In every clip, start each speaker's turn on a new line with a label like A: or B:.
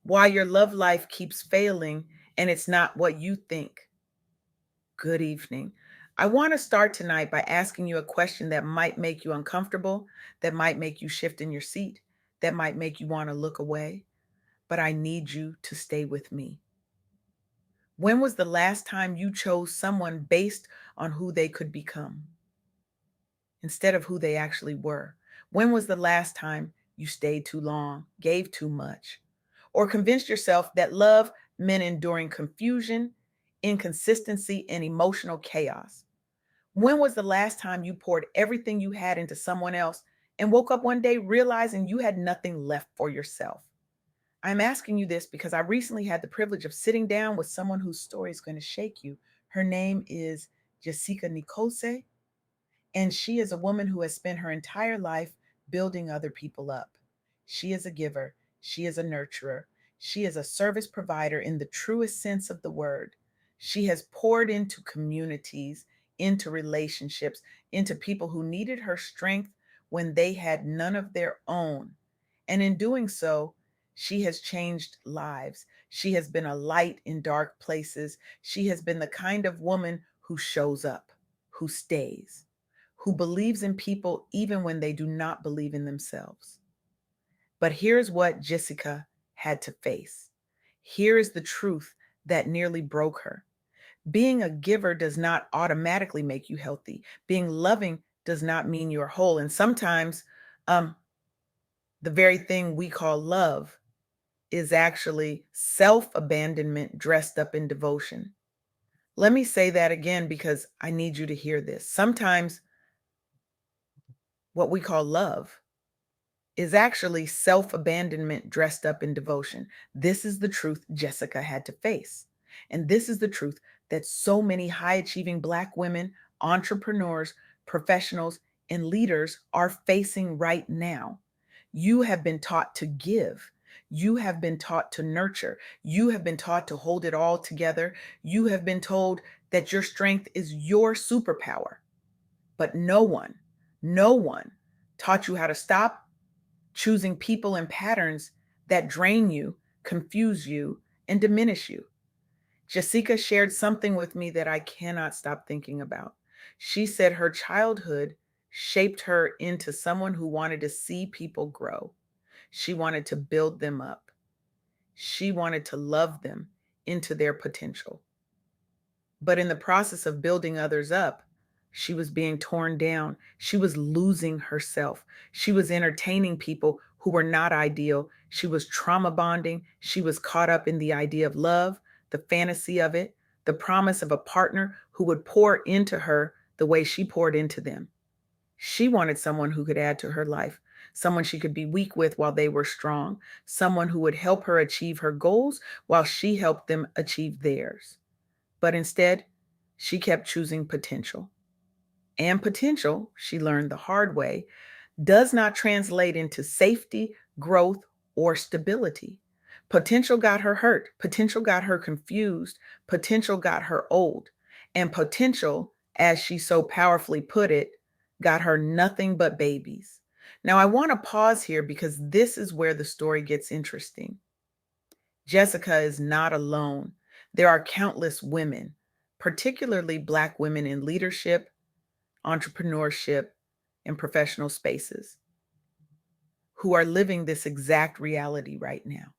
A: Why your love life keeps failing and it's not what you think. Good evening. I want to start tonight by asking you a question that might make you uncomfortable, that might make you shift in your seat, that might make you want to look away, but I need you to stay with me. When was the last time you chose someone based on who they could become instead of who they actually were? When was the last time you stayed too long, gave too much, or convinced yourself that love meant enduring confusion, inconsistency, and emotional chaos? When was the last time you poured everything you had into someone else and woke up one day realizing you had nothing left for yourself? I'm asking you this because I recently had the privilege of sitting down with someone whose story is going to shake you. Her name is Jesika Nicolce, and she is a woman who has spent her entire life building other people up. She is a giver, she is a nurturer, she is a service provider in the truest sense of the word. She has poured into communities, into relationships, into people who needed her strength when they had none of their own. And in doing so, she has changed lives. She has been a light in dark places. She has been the kind of woman who shows up, who stays, who believes in people even when they do not believe in themselves. But here's what Jessica had to face. Here is the truth that nearly broke her. Being a giver does not automatically make you healthy. Being loving does not mean you're whole. And sometimes um, the very thing we call love is actually self abandonment dressed up in devotion. Let me say that again because I need you to hear this. Sometimes what we call love is actually self abandonment dressed up in devotion. This is the truth Jessica had to face. And this is the truth that so many high achieving Black women, entrepreneurs, professionals, and leaders are facing right now. You have been taught to give. You have been taught to nurture. You have been taught to hold it all together. You have been told that your strength is your superpower. But no one taught you how to stop choosing people and patterns that drain you, confuse you, and diminish you. Jessica shared something with me that I cannot stop thinking about. She said her childhood shaped her into someone who wanted to see people grow. She wanted to build them up. She wanted to love them into their potential. But in the process of building others up, she was being torn down. She was losing herself. She was entertaining people who were not ideal. She was trauma bonding. She was caught up in the idea of love, the fantasy of it, the promise of a partner who would pour into her the way she poured into them. She wanted someone who could add to her life, someone she could be weak with while they were strong, someone who would help her achieve her goals while she helped them achieve theirs. But instead, she kept choosing potential. And potential, she learned the hard way, does not translate into safety, growth, or stability. Potential got her hurt. Potential got her confused. Potential got her old. And potential, as she so powerfully put it, got her nothing but babies. Now, I want to pause here because this is where the story gets interesting. Jessica is not alone. There are countless women, particularly Black women in leadership, entrepreneurship, and professional spaces, who are living this exact reality right now.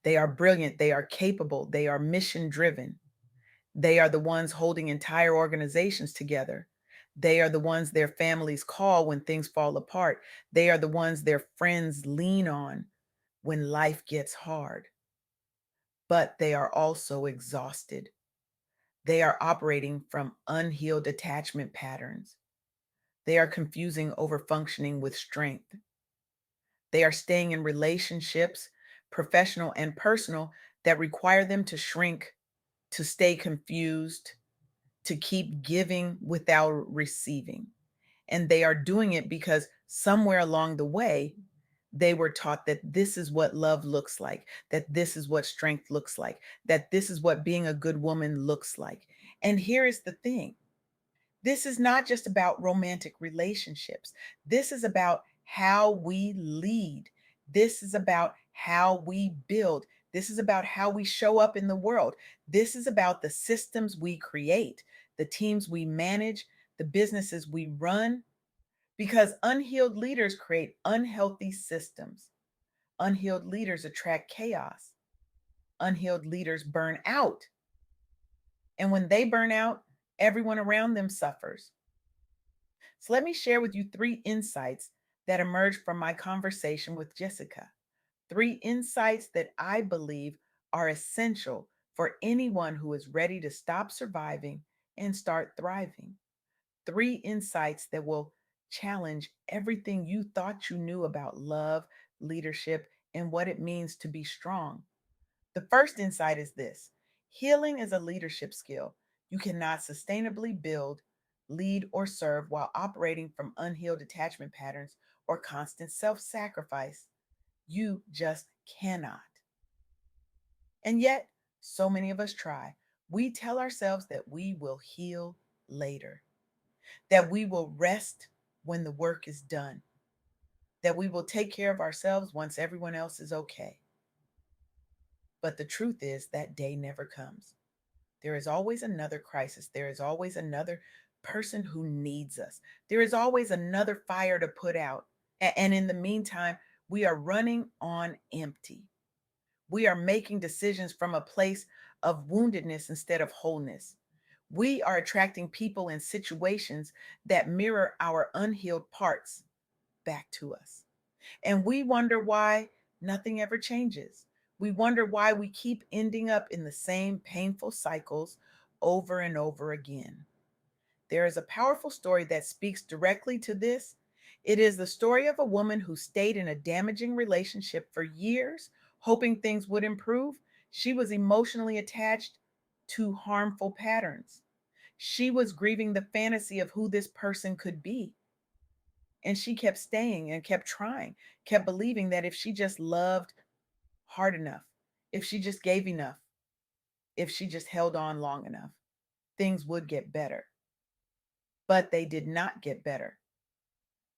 A: They are brilliant, they are capable, they are mission driven. They are the ones holding entire organizations together. They are the ones their families call when things fall apart. They are the ones their friends lean on when life gets hard. But they are also exhausted. They are operating from unhealed attachment patterns. They are confusing overfunctioning with strength. They are staying in relationships, professional and personal, that require them to shrink, to stay confused, to keep giving without receiving. And they are doing it because somewhere along the way, they were taught that this is what love looks like, that this is what strength looks like, that this is what being a good woman looks like. And here is the thing, this is not just about romantic relationships. This is about how we lead. This is about how we build. This is about how we show up in the world. This is about the systems we create, the teams we manage, the businesses we run, because unhealed leaders create unhealthy systems. Unhealed leaders attract chaos. Unhealed leaders burn out. And when they burn out, everyone around them suffers. So let me share with you three insights that emerged from my conversation with Jesika. Three insights that I believe are essential for anyone who is ready to stop surviving and start thriving. Three insights that will challenge everything you thought you knew about love, leadership, and what it means to be strong. The first insight is this: healing is a leadership skill. You cannot sustainably build, lead, or serve while operating from unhealed attachment patterns or constant self sacrifice. You just cannot. And yet, so many of us try. We tell ourselves that we will heal later, that we will rest when the work is done, that we will take care of ourselves once everyone else is okay. But the truth is, that day never comes. There is always another crisis. There is always another person who needs us. There is always another fire to put out. And in the meantime, we are running on empty. We are making decisions from a place of woundedness instead of wholeness. We are attracting people and situations that mirror our unhealed parts back to us. And we wonder why nothing ever changes. We wonder why we keep ending up in the same painful cycles over and over again. There is a powerful story that speaks directly to this. It is the story of a woman who stayed in a damaging relationship for years, hoping things would improve. She was emotionally attached to harmful patterns. She was grieving the fantasy of who this person could be. And she kept staying and kept trying, kept believing that if she just loved hard enough, if she just gave enough, if she just held on long enough, things would get better. But they did not get better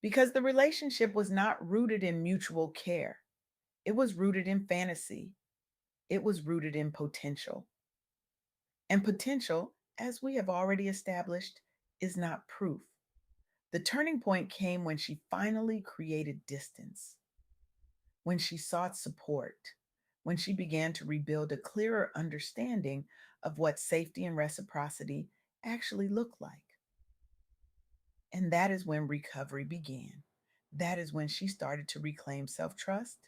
A: because the relationship was not rooted in mutual care. It was rooted in fantasy. It was rooted in potential. And potential, as we have already established, is not proof. The turning point came when she finally created distance, when she sought support, when she began to rebuild a clearer understanding of what safety and reciprocity actually look like. And that is when recovery began. That is when she started to reclaim self trust.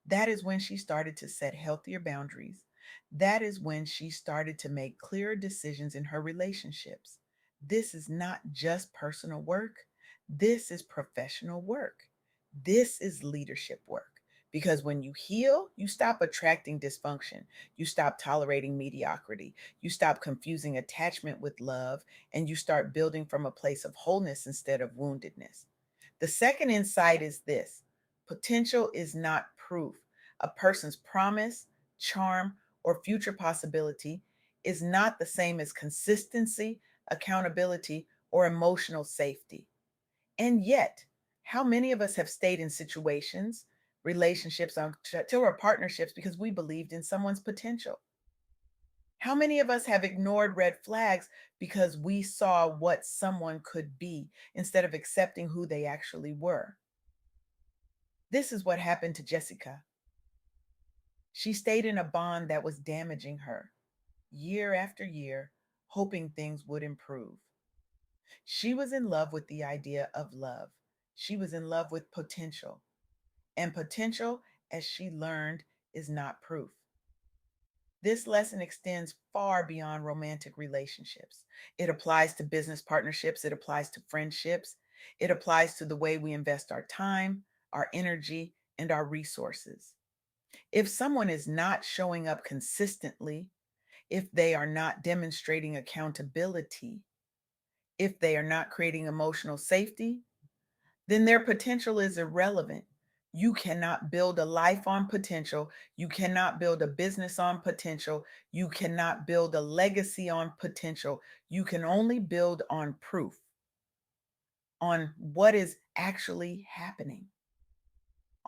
A: That is when she started to set healthier boundaries. That is when she started to make clearer decisions in her relationships. This is not just personal work, this is professional work. This is leadership work. Because when you heal, you stop attracting dysfunction. You stop tolerating mediocrity. You stop confusing attachment with love, and you start building from a place of wholeness instead of woundedness. The second insight is this: potential is not proof. A person's promise, charm, or future possibility is not the same as consistency, accountability, or emotional safety. And yet, how many of us have stayed in situations, relationships, or partnerships because we believed in someone's potential? How many of us have ignored red flags because we saw what someone could be instead of accepting who they actually were? This is what happened to Jesika. She stayed in a bond that was damaging her year after year, hoping things would improve. She was in love with the idea of love. She was in love with potential. And potential, as she learned, is not proof. This lesson extends far beyond romantic relationships. It applies to business partnerships, it applies to friendships, it applies to the way we invest our time, our energy, and our resources. If someone is not showing up consistently, if they are not demonstrating accountability, if they are not creating emotional safety, then their potential is irrelevant. You cannot build a life on potential. You cannot build a business on potential. You cannot build a legacy on potential. You can only build on proof, on what is actually happening,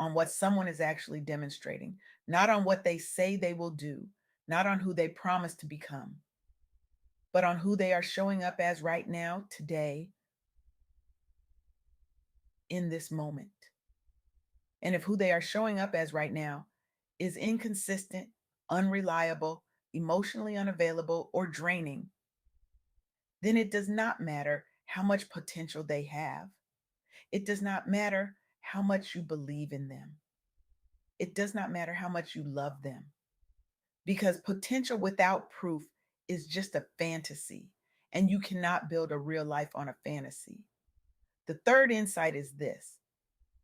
A: on what someone is actually demonstrating, not on what they say they will do, not on who they promise to become, but on who they are showing up as right now, today, in this moment. And if who they are showing up as right now is inconsistent, unreliable, emotionally unavailable, or draining, then it does not matter how much potential they have. It does not matter how much you believe in them. It does not matter how much you love them, because potential without proof is just a fantasy, and you cannot build a real life on a fantasy. The third insight is this: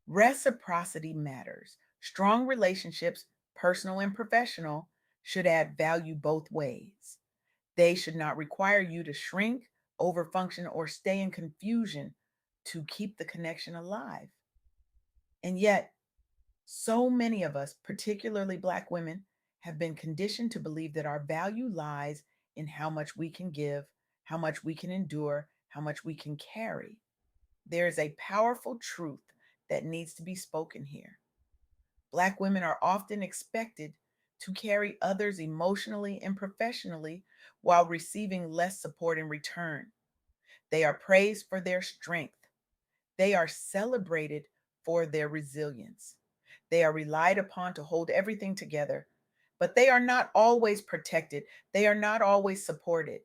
A: reciprocity matters. Strong relationships, personal and professional, should add value both ways. They should not require you to shrink, overfunction, or stay in confusion to keep the connection alive. And yet, so many of us, particularly Black women, have been conditioned to believe that our value lies in how much we can give, how much we can endure, how much we can carry. There is a powerful truth that needs to be spoken here. Black women are often expected to carry others emotionally and professionally while receiving less support in return. They are praised for their strength. They are celebrated for their resilience. They are relied upon to hold everything together, but they are not always protected. They are not always supported.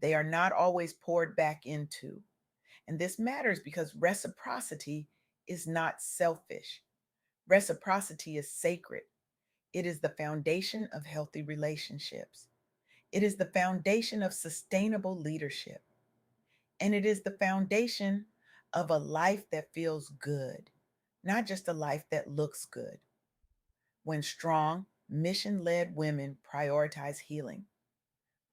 A: They are not always poured back into. And this matters because reciprocity is not selfish. Reciprocity is sacred. It is the foundation of healthy relationships. It is the foundation of sustainable leadership. And it is the foundation of a life that feels good, not just a life that looks good. When strong, mission led women prioritize healing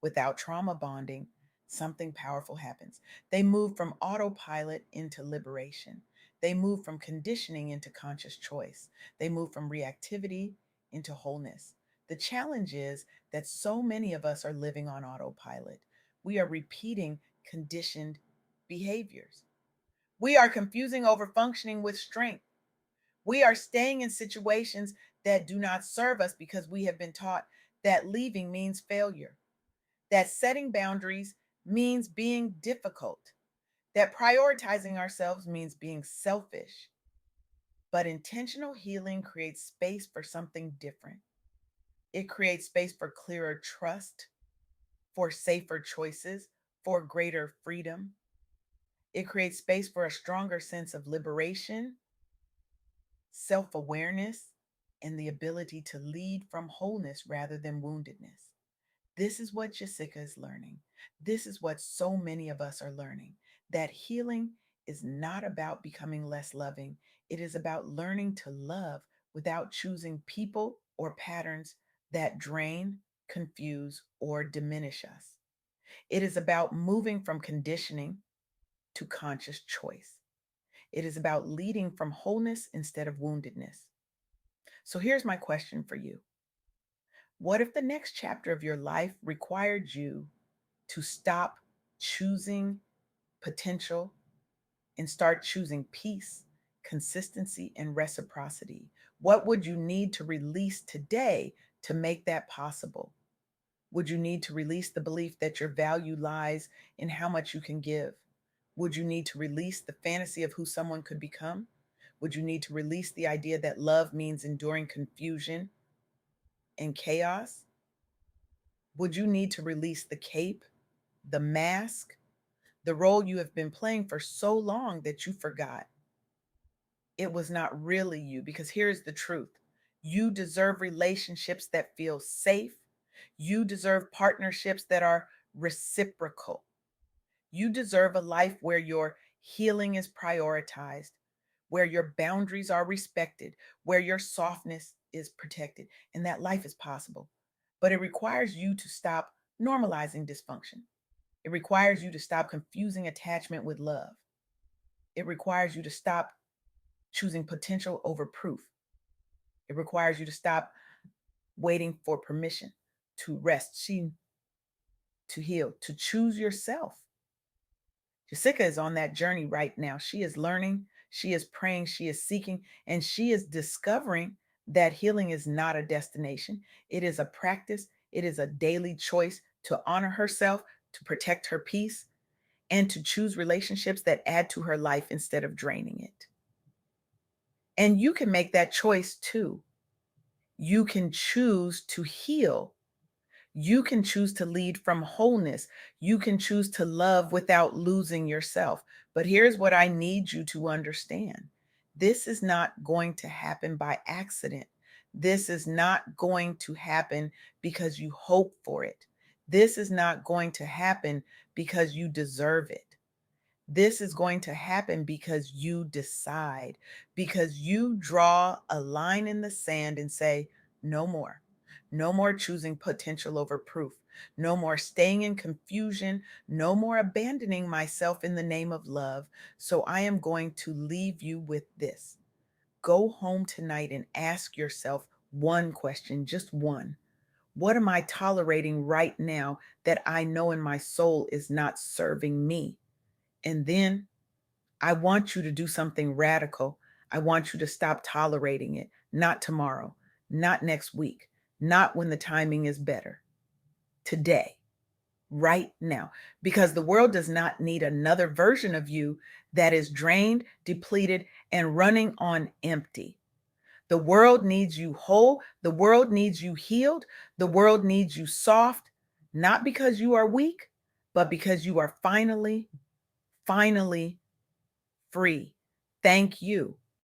A: without trauma bonding, something powerful happens. They move from autopilot into liberation. They move from conditioning into conscious choice. They move from reactivity into wholeness. The challenge is that so many of us are living on autopilot. We are repeating conditioned behaviors. We are confusing overfunctioning with strength. We are staying in situations that do not serve us because we have been taught that leaving means failure, that setting boundaries means being difficult, that prioritizing ourselves means being selfish. But intentional healing creates space for something different. It creates space for clearer trust, for safer choices, for greater freedom. It creates space for a stronger sense of liberation, self awareness, and the ability to lead from wholeness rather than woundedness. This is what Jesika is learning. This is what so many of us are learning, that healing is not about becoming less loving. It is about learning to love without choosing people or patterns that drain, confuse, or diminish us. It is about moving from conditioning to conscious choice. It is about leading from wholeness instead of woundedness. So here's my question for you: what if the next chapter of your life required you to stop choosing potential and start choosing peace, consistency, and reciprocity? What would you need to release today to make that possible? Would you need to release the belief that your value lies in how much you can give? Would you need to release the fantasy of who someone could become? Would you need to release the idea that love means enduring confusion and chaos? Would you need to release the cape, the mask, the role you have been playing for so long that you forgot it was not really you? Because here's the truth: you deserve relationships that feel safe, you deserve partnerships that are reciprocal, you deserve a life where your healing is prioritized, where your boundaries are respected, where your softness is protected, and that life is possible. But it requires you to stop normalizing dysfunction. It requires you to stop confusing attachment with love. It requires you to stop choosing potential over proof. It requires you to stop waiting for permission to rest, to heal, to choose yourself. Jesika is on that journey right now. She is learning, she is praying, she is seeking, and she is discovering that healing is not a destination. It is a practice, it is a daily choice to honor herself, to protect her peace, and to choose relationships that add to her life instead of draining it. And you can make that choice too. You can choose to heal. You can choose to lead from wholeness. You can choose to love without losing yourself. But here's what I need you to understand: this is not going to happen by accident. This is not going to happen because you hope for it. This is not going to happen because you deserve it. This is going to happen because you decide, because you draw a line in the sand and say, no more. No more choosing potential over proof. No more staying in confusion. No more abandoning myself in the name of love. So I am going to leave you with this. Go home tonight and ask yourself one question, just one. What am I tolerating right now that I know in my soul is not serving me? And then I want you to do something radical. I want you to stop tolerating it. Not tomorrow, not next week, not when the timing is better. Today, right now, because the world does not need another version of you that is drained, depleted, and running on empty. The world needs you whole. The world needs you healed. The world needs you soft, not because you are weak, but because you are finally free. Thank you